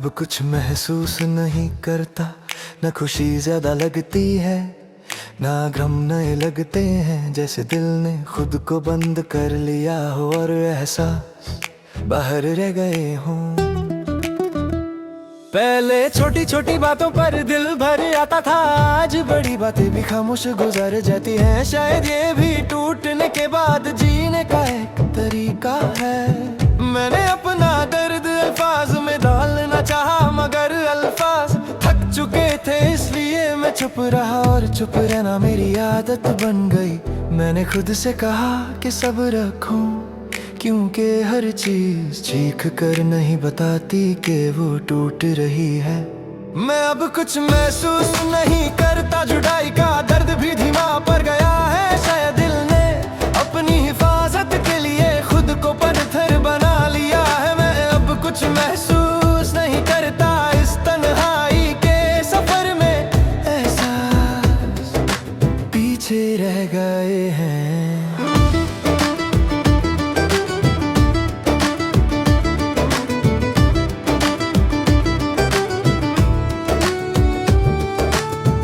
अब कुछ महसूस नहीं करता, न खुशी ज्यादा लगती है, ना गम नए लगते हैं। जैसे दिल ने खुद को बंद कर लिया हो और एहसास बाहर रह गए हों। पहले छोटी छोटी बातों पर दिल भर आता था, आज बड़ी बातें भी खामोश गुजर जाती हैं। शायद ये भी टूटने के बाद जीने का एक तरीका है। मैंने अपना दर्द अल्फाज में डालना चाहा, मगर अल्फाज थक चुके थे, इसलिए मैं चुप रहा और चुप रहना मेरी आदत बन गई। मैंने खुद से कहा कि सब्र रखूं, क्योंकि हर चीज चीख कर नहीं बताती कि वो टूट रही है। मैं अब कुछ महसूस नहीं करता, जुदाई का दर्द भी धीमा पड़ गया है। शायद दिल ने अपनी हिफाजत के लिए खुद को पत्थर बना लिया है। मैं अब कुछ महसूस नहीं करता, इस तन्हाई के सफर में एहसास पीछे रह गए हैं।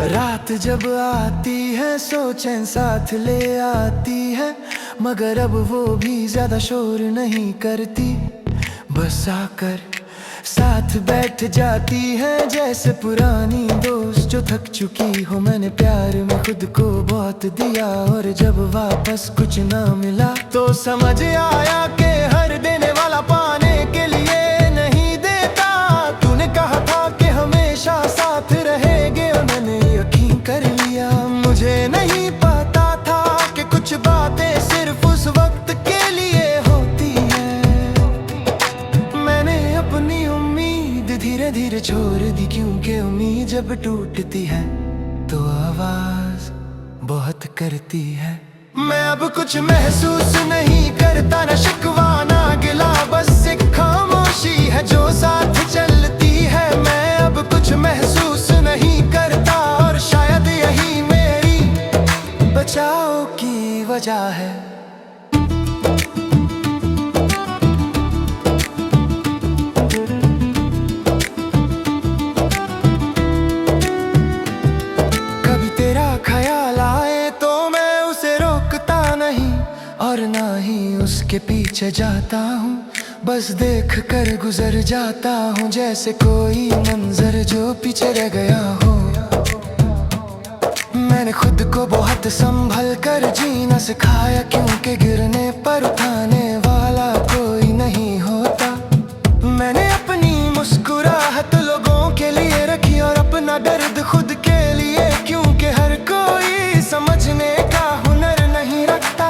रात जब आती है सोचें साथ ले आती है, मगर अब वो भी ज्यादा शोर नहीं करती, बस आकर साथ बैठ जाती है। जैसे पुरानी दोस्त जो थक चुकी हो। मैंने प्यार में खुद को बहुत दिया, और जब वापस कुछ ना मिला तो समझ आया कि हर देने वाला पाने के लिए नहीं देता। तूने कहा था कि हमेशा साथ रहेगे, और मैंने यकीन कर लिया। मुझे नहीं पता था कि कुछ बातें सिर्फ उस वक्त के लिए होती हैं। मैंने अपनी उम्मीद धीरे धीरे छोड़ दी, क्योंकि उम्मीद जब टूटती है तो आवाज बहुत करती है। मैं अब कुछ महसूस नहीं करता, ना शिकवा ना गिला, बस एक खामोशी है जो साथ चलती है। मैं अब कुछ महसूस नहीं करता, और शायद यही मेरी बचाव की वजह है। कभी तेरा ख्याल आए तो मैं उसे रोकता नहीं, और ना ही उसके पीछे जाता हूँ। बस देख कर गुजर जाता हूँ, जैसे कोई मंजर जो पीछे रह गया हो। मैंने खुद को बहुत संभल कर जीना सिखाया, क्योंकि गिरने पर उठाने वाला कोई नहीं होता। मैंने अपनी मुस्कुराहट लोगों के लिए रखी, और अपना दर्द खुद के लिए, क्योंकि हर कोई समझने का हुनर नहीं रखता।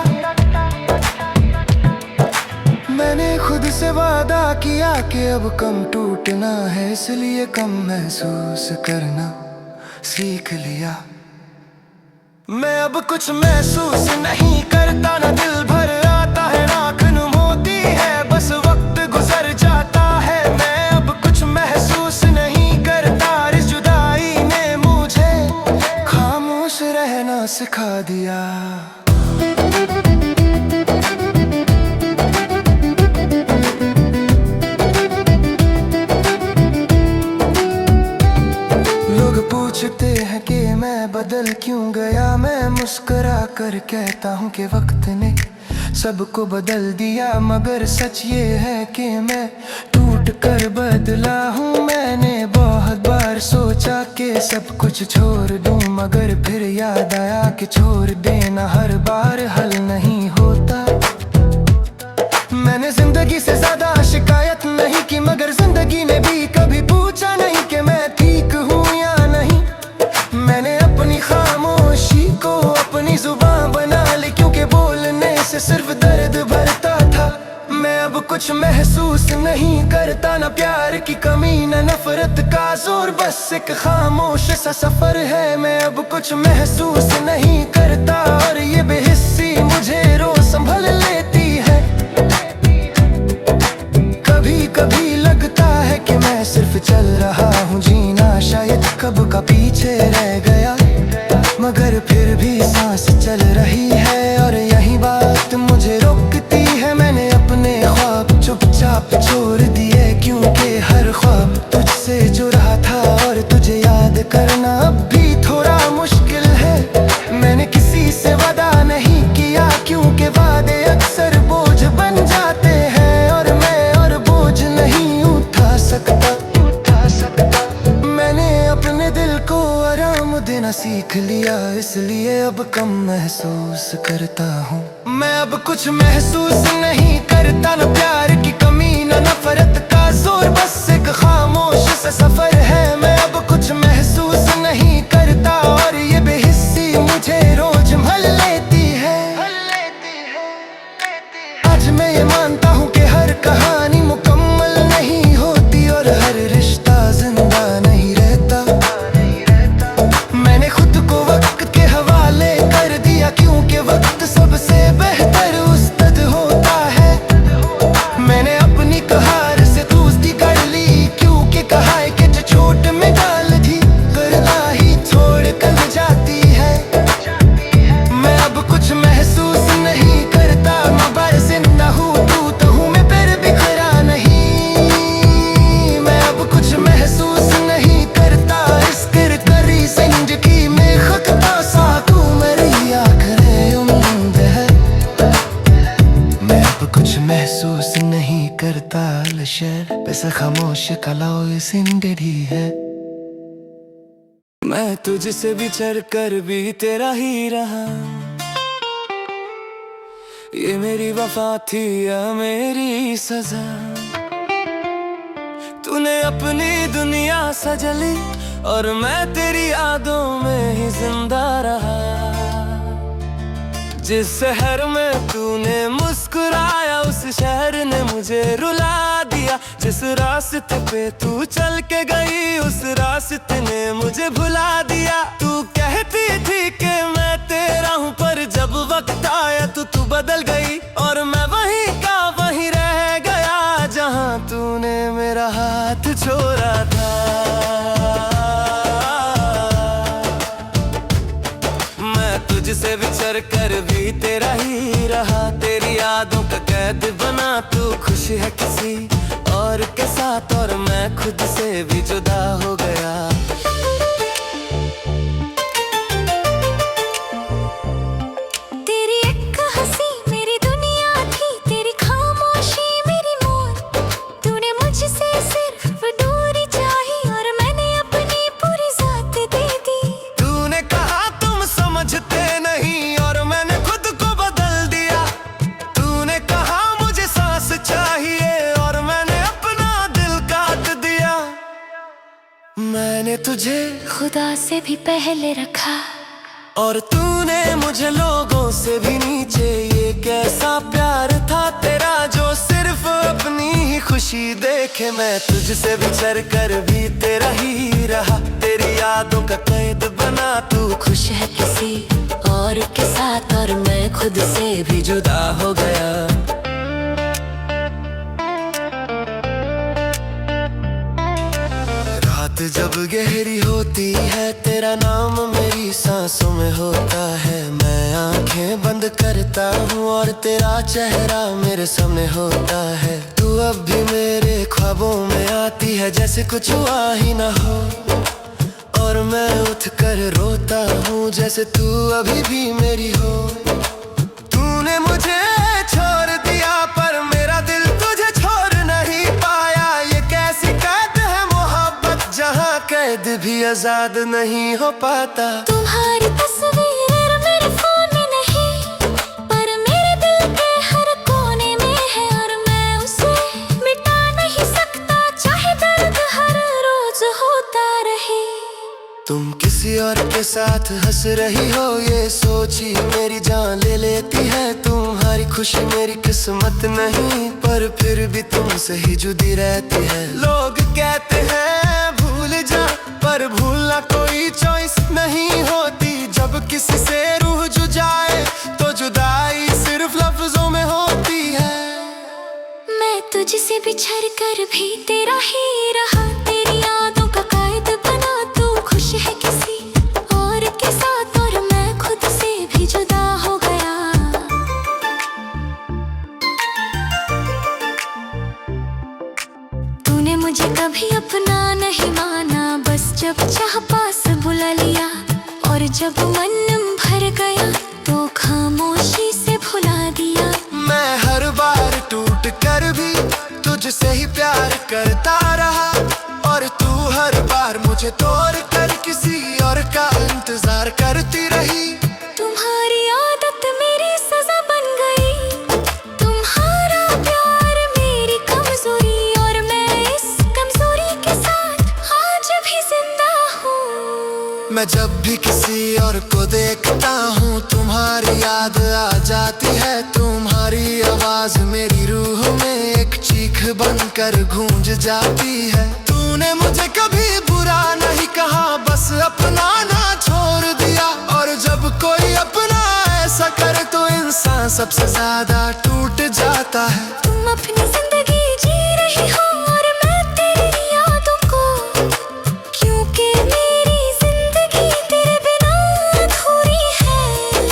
मैंने खुद से वादा किया कि अब कम टूटना है, इसलिए कम महसूस करना सीख लिया। मैं अब कुछ महसूस नहीं करता, ना दिल भर आता है, ना आँख नम होती है, बस वक्त गुजर जाता है। मैं अब कुछ महसूस नहीं करता, इस जुदाई ने मुझे खामोश रहना सिखा दिया। पूछते हैं कि मैं बदल क्यों गया, मैं मुस्कुरा कर कहता हूँ कि वक्त ने सबको बदल दिया। मगर सच ये है कि मैं टूट कर बदला हूँ। मैंने बहुत बार सोचा कि सब कुछ छोड़ दूँ, मगर फिर याद आया कि छोड़ देना हर बार हल नहीं होता। मैंने जिंदगी से ज्यादा शिकायत नहीं की, मगर जिंदगी ने भी कभी पूछा नहीं कि मैं ठीक हूँ या नहीं। मैंने अपनी खामोशी को अपनी जुबान बना ली, क्योंकि बोलने से सिर्फ दर्द भरता था। मैं अब कुछ महसूस नहीं करता, ना प्यार की कमी ना नफरत का जोर, बस एक खामोश सा सफर है। मैं अब कुछ महसूस नहीं करता, और ये बेहिस्सी मुझे रोज संभल लेती है। कभी कभी लगता है कि मैं सिर्फ चल रहा हूँ, जीना शायद कब का पीछे रह गया, मगर फिर भी सांस चल रही है, और यही बात मुझे रोकती है। मैंने अपने ख्वाब चुपचाप छोड़ दिए, क्योंकि हर ख्वाब तुझसे सीख लिया, इसलिए अब कम महसूस करता हूँ। मैं अब कुछ महसूस नहीं करता, न प्यार की कमी न नफरत का जोर, बस एक खामोश सा सफर है। मैं अब कुछ महसूस नहीं करता और ये बेहिस्सी मुझे रोज भल लेती है। आज मैं ये मानता हूँ कि हर कहानी मुकम्मल नहीं होती और हर रिश्ता जिंदा नहीं रहता। मैंने खुद को वक्त के हवाले कर दिया, क्योंकि वक्त सबसे बेहतर उस्ताद होता है। मैंने अपनी कहार से दोस्ती कर ली, क्योंकि कहा है कि जो चोट में डाल थी करना ही छोड़ कर जाती है। मैं अब कुछ महसूस नहीं करता, मैं बाहर जिंदा हूँ, तू तो हूँ मैं फिर बिखरा नहीं। मैं अब कुछ महसूस नहीं करता, इस किरदारी जिंदगी में खकता सा तू मेरी आखिरी उम्मीद है। मैं अब कुछ महसूस नहीं करता, लशर पैसा खामोश कलाओ जिंदगी है। मैं तुझसे बिछड़ कर भी तेरा ही रहा, ये मेरी वफा थी या मेरी सजा। तूने अपनी दुनिया सजली और मैं तेरी यादों में ही जिंदा रहा। जिस शहर में तूने मुस्कुराया, उस शहर ने मुझे रुला दिया। जिस रास्ते पे तू चल के गई, उस रास्ते ने मुझे भुला दिया। तू कहती थी कि मैं तेरा हूँ, पर जब वक्त आया तो तू बदल गई और मैं वहीं का वहीं रह गया, जहाँ तूने मेरा हाथ छोड़ा था। मैं तुझसे बिछड़ कर भी तेरा ही रहा, तेरी यादों का कैद बना। तू खुश है किसी और के साथ और मैं खुद से भी जुदा हो गया। तेरी एक हंसी मेरी दुनिया थी, तेरी खामोशी मेरी मौत। तूने मुझसे सिर्फ दूरी चाही और मैंने अपनी पूरी जात दे दी। तूने कहा तुम समझते नहीं और मैंने खुद को बदल दिया। तूने कहा मुझे सांस चाहिए और मैंने अपना दिल काट दिया। मैंने तुझे खुदा से भी पहले रखा और तूने मुझे लोगों से भी नीचे। ये कैसा प्यार था तेरा जो सिर्फ अपनी ही खुशी देखे। मैं तुझसे बिछड़ कर भी तेरा ही रहा, तेरी यादों का कैद बना। तू खुश है किसी और के साथ और मैं खुद से भी जुदा हो गया। रात जब गहरी होती है, तेरा नाम मेरी सांसों में होता है। मैं आंखें बंद करता हूँ और तेरा चेहरा मेरे सामने होता है। तू अब भी मेरे ख्वाबों में आती है, जैसे कुछ हुआ ही ना हो। और मैं उठ कर रोता हूँ, जैसे तू अभी भी मेरी हो। तूने मुझे छोड़ दिया पर मेरा दिल तुझे छोड़ नहीं पाया। ये कैसी कैद है मोहब्बत, जहाँ कैद भी आजाद नहीं हो पाता। तुम्हारी तस्वीर मेरे फोन में नहीं, पर मेरे दिल के हर कोने में है और मैं उसे मिटा नहीं सकता, चाहे दर्द हर रोज होता रहे। तुम किसी और के साथ हंस रही हो, ये सोची मेरी जान ले लेती है। तुम्हारी खुशी मेरी किस्मत नहीं, पर फिर भी तुमसे ही जुदी रहती है। लोग कहते हैं भूल जा, पर भूलना कोई चॉइस नहीं होती। जब किसी से रूह जुजाए तो जुदाई सिर्फ लफ्जों में होती है। मैं तुझसे बिछड़ कर भी तेरा ही रहा, तेरी यादों का कैद बना। तू खुश है किसी और के साथ और मैं खुद से भी जुदा हो गया। तूने मुझे कभी अपना नहीं माना, बस जब चाह पास बुला लिया। और जब मन भर गया तो खामोशी से भुला दिया। मैं हर बार टूट कर भी तुझसे ही प्यार करता रहा, और तू हर बार मुझे तोड़ कर किसी और का का इंतजार करती रही। तुम्हारी आदत मेरी सजा बन गई, तुम्हारा प्यार मेरी कमजोरी, और मैं इस कमजोरी के साथ आज भी जिंदा हूँ। मैं जब भी किसी और को देखता हूँ तुम्हारी याद आ जाती है। तुम्हारी आवाज मेरी रूह में एक चीख बनकर गूंज जाती है। तूने मुझे कभी बुरा नहीं कहा, बस अपनाना छोड़ दिया। और जब कोई अपना ऐसा करे तो इंसान सबसे ज्यादा टूट जाता है। तुम अपनी जिंदगी जी रही हो और मैं तेरी यादों को, क्योंकि मेरी जिंदगी तेरे बिना अधूरी है।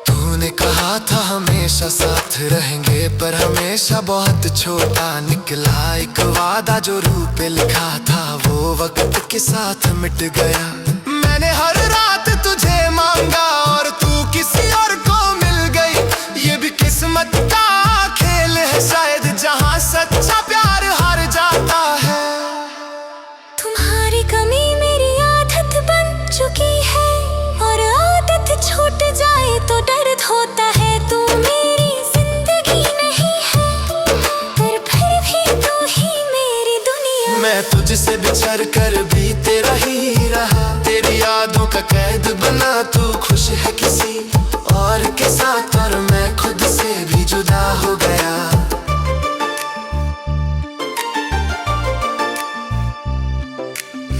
तूने कहा था हमेशा साथ रहेंगे, पर हमेशा बहुत छोटा निकला। एक वादा जो रूह पे लिखा था वो वक्त के साथ मिट गया। मैंने हर रात तुझे मांगा और तू किसी और को मिल गई। ये भी किस्मत का खेल है शायद, जहाँ सच्चा प्यार हार जाता है। तुम्हारी कमी मेरी आदत बन चुकी है, और आदत छूट जाए तो दर्द होता है। तू मेरी जिंदगी नहीं है, पर फिर भी तू ही मेरी दुनिया। मैं तुझसे बिछड़ कर भी तेरा ही रहा, तेरी यादों का कैद बना। तू खुश है किसी और के साथ, और मैं खुद से भी जुदा हो गया।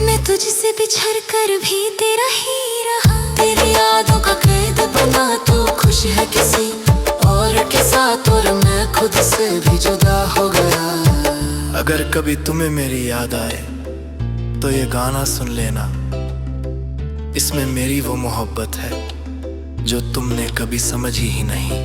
मैं तुझसे बिछड़ कर भी तेरा ही रहा, तेरी यादों का कैद बना। तू खुश है किसी और के साथ, और मैं खुद से भी जुदा हो गया। अगर कभी तुम्हें मेरी याद आए तो ये गाना सुन लेना। इसमें मेरी वो मोहब्बत है जो तुमने कभी समझी ही नहीं।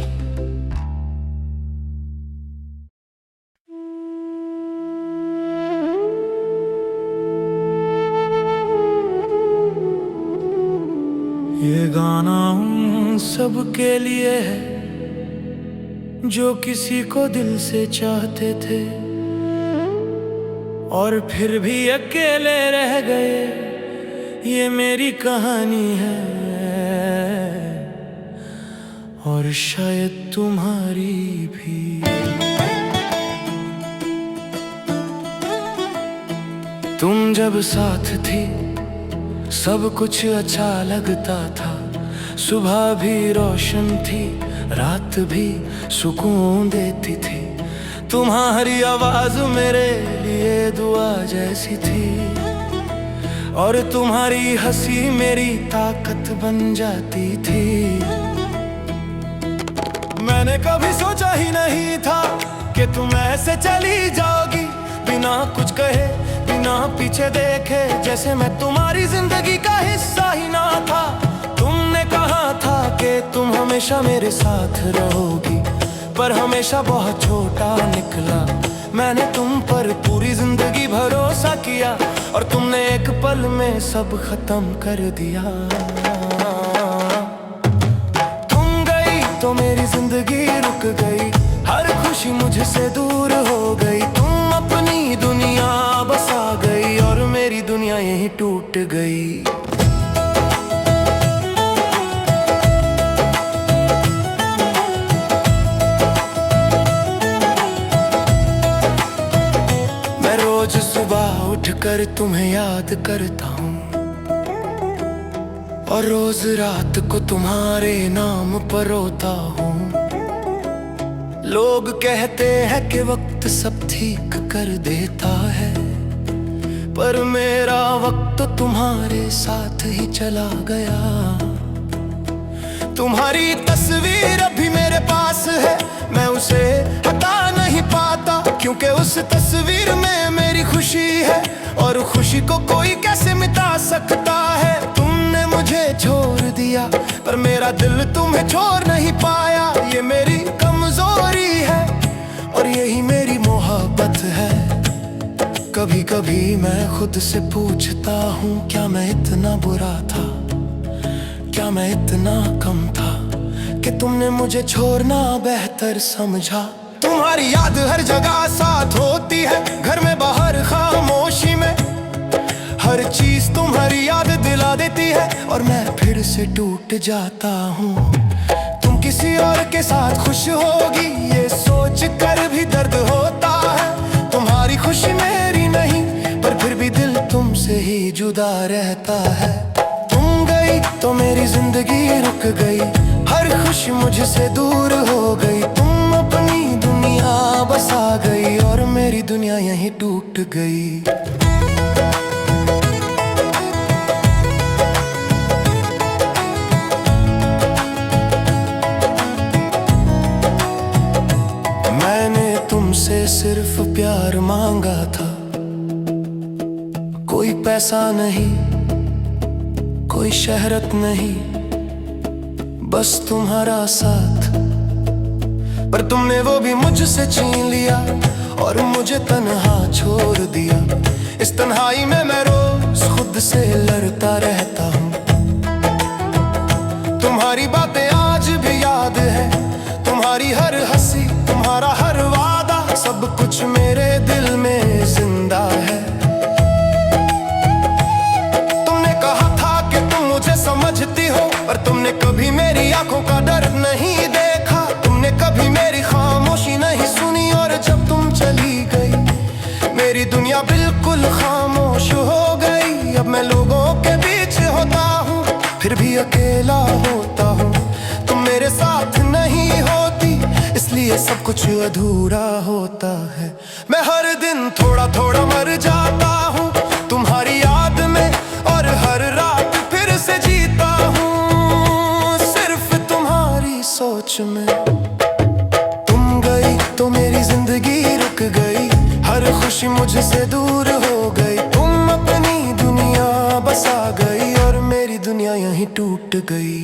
ये गाना उन सब के लिए है जो किसी को दिल से चाहते थे और फिर भी अकेले रह गए। ये मेरी कहानी है और शायद तुम्हारी भी। तुम जब साथ थी सब कुछ अच्छा लगता था। सुबह भी रोशन थी, रात भी सुकून देती थी। तुम्हारी आवाज मेरे लिए दुआ जैसी थी, और तुम्हारी हंसी मेरी ताकत बन जाती थी। मैंने कभी सोचा ही नहीं था कि तुम ऐसे चली जाओगी, बिना कुछ कहे बिना पीछे देखे, जैसे मैं तुम्हारी जिंदगी का हिस्सा ही ना था। तुमने कहा था कि तुम हमेशा मेरे साथ रहोगी, पर हमेशा बहुत छोटा निकला। मैंने तुम पर पूरी जिंदगी भरोसा किया, और तुमने एक पल में सब खत्म कर दिया। तुम गई तो मेरी जिंदगी रुक गई, हर खुशी मुझसे दूर हो गई। तुम अपनी दुनिया बसा गई और मेरी दुनिया यहीं टूट गई। मैं रोज सुबह उठकर तुम्हें याद करता हूँ, और रोज रात को तुम्हारे नाम पर रोता हूँ। लोग कहते हैं कि वक्त सब ठीक कर देता है, पर मेरा वक्त तो तुम्हारे साथ ही चला गया। तुम्हारी तस्वीर अभी मेरे पास है, मैं उसे हटा नहीं पाता, क्योंकि उस तस्वीर में मेरी खुशी है, और खुशी को कोई कैसे मिटा सकता है। तुमने मुझे छोड़ दिया, पर मेरा दिल तुम्हें छोड़ नहीं पाया। ये मेरी कमजोरी है और यही मेरी मोहब्बत है। कभी कभी मैं खुद से पूछता हूँ, क्या मैं इतना बुरा था, क्या मैं इतना कम था कि तुमने मुझे छोड़ना बेहतर समझा। तुम्हारी याद हर जगह साथ होती है, घर में बाहर खामोशी में। हर चीज तुम्हारी याद दिला देती है और मैं फिर से टूट जाता हूँ। तुम किसी और के साथ खुश होगी ये सोच कर भी दर्द होता है। तुम्हारी खुशी मेरी नहीं पर फिर भी दिल तुमसे ही जुदा रहता है। तुम गई तो मेरी जिंदगी रुक गई, हर खुशी मुझसे दूर हो गई। तुम अपनी दुनिया बसा गई और मेरी दुनिया यहीं टूट गई। मैंने तुमसे सिर्फ प्यार मांगा था, कोई पैसा नहीं, कोई शहरत नहीं, बस तुम्हारा साथ। पर तुमने वो भी मुझसे छीन लिया और मुझे तन्हा छोड़ दिया। इस तन्हाई में मैं रोज खुद से लड़ता रहता हूँ। तुम्हारी बातें आज भी याद है, तुम्हारी हर हंसी, तुम्हारा हर वादा, सब कुछ मेरे दिल में जिंदा है। तुमने कहा था कि तुम मुझे समझती हो, पर तुमने कभी मेरी आंखों का दर्द नहीं देखा। तुमने कभी मेरी खामोशी नहीं सुनी और जब तुम चली गई मेरी दुनिया बिल्कुल खामोश हो गई। अब मैं लोगों के बीच होता हूँ फिर भी अकेला होता हूँ। तुम मेरे साथ नहीं होती इसलिए सब कुछ अधूरा होता है। मैं हर दिन थोड़ा थोड़ा मर जाता हूँ तुम्हारी याद में और हर रात फिर से जीता हूँ सिर्फ तुम्हारी सोच में। तुम गई तो मेरी जिंदगी रुक गई, हर खुशी मुझसे दूर हो गई। तुम अपनी दुनिया बसा गई और मेरी दुनिया यहीं टूट गई।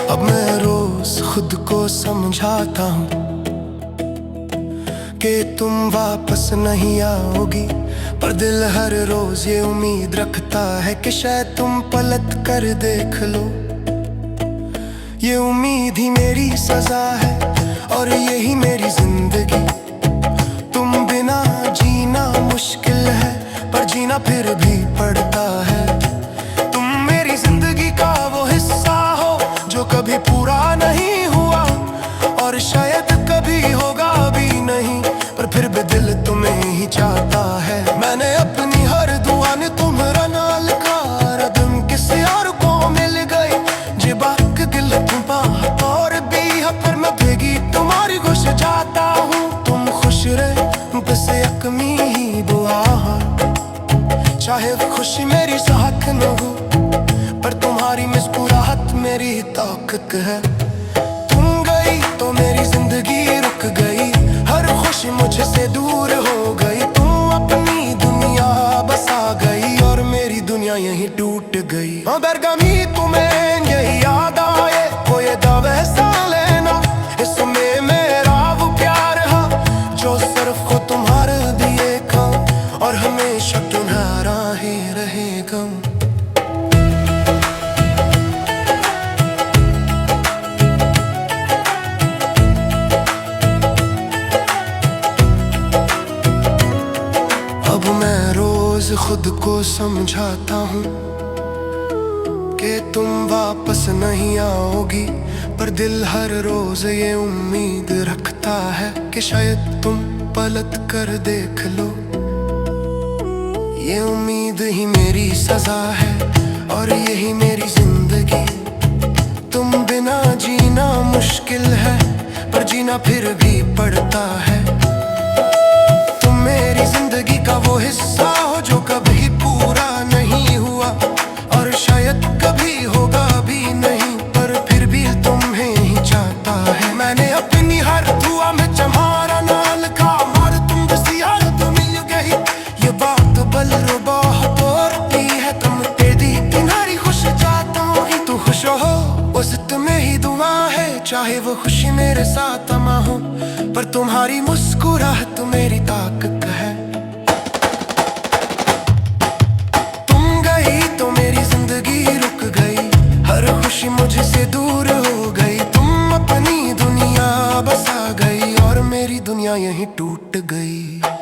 अब मैं रोज खुद को समझाता हूँ कि तुम वापस नहीं आओगी, पर दिल हर रोज ये उम्मीद रखता है कि शायद तुम पलट कर देख लो। ये उम्मीद ही मेरी सजा है और यही मेरी जिंदगी। तुम बिना जीना मुश्किल है पर जीना फिर भी पड़ता है। तुम मेरी जिंदगी का वो हिस्सा हो जो कभी पूरा नहीं हुआ और शायद कभी होगा भी नहीं, पर फिर भी दिल तुम्हें ही चाहता है। मैंने अपनी हर दुआ ने तुम्हारा नाम लिखा, तुम किसी और को मिल गई। जिबाक गिल तुम और भी है पर मैं भेगी तुम्हारी खुश जाता हूँ। तुम खुश रहे बस एक ही दुआ है, चाहे खुशी मेरी साथ न हो पर तुम्हारी मुस्कुराहट मेरी ताकत है। तुम गई तो मेरी जिंदगी रुक गई, हर खुशी मुझसे दूर हो गई। तुम अपनी दुनिया बसा गई और मेरी दुनिया यहीं टूट गई। बरगमी तुम्हें यही याद आए वो ये दावे सा लेना, इसमें मेरा वो प्यार है जो सिर्फ को तुम्हारे दिए का और हमेशा तुम्हारा ही रहेगा। अब मैं रोज खुद को समझाता हूँ कि तुम वापस नहीं आओगी, पर दिल हर रोज ये उम्मीद रखता है कि शायद तुम पलट कर देख लो। ये उम्मीद ही मेरी सजा है और यही मेरी जिंदगी। तुम बिना जीना मुश्किल है पर जीना फिर भी पड़ता है। तुम मेरी जिंदगी का वो हिस्सा हो जो कभी पूरा नहीं हुआ और शायद कभी होगा भी नहीं, पर फिर भी तुम्हें ही चाहता है। मैंने अपनी हर दुआ में तुम्हारा नाम लिखा, मार तुम बसी हालत मिल गई। ये बात बल रुबा होती है तुम तेरी तुम्हारी खुश चाहता हूँ। तू खुश हो बस तुम्हें ही दुआ है, चाहे वो खुशी मेरे साथ अमा हो पर तुम्हारी मुस्कुराहट मेरी ताकत है। तुम गई तो मेरी जिंदगी रुक गई, हर खुशी मुझसे दूर दुनिया यहीं टूट गई।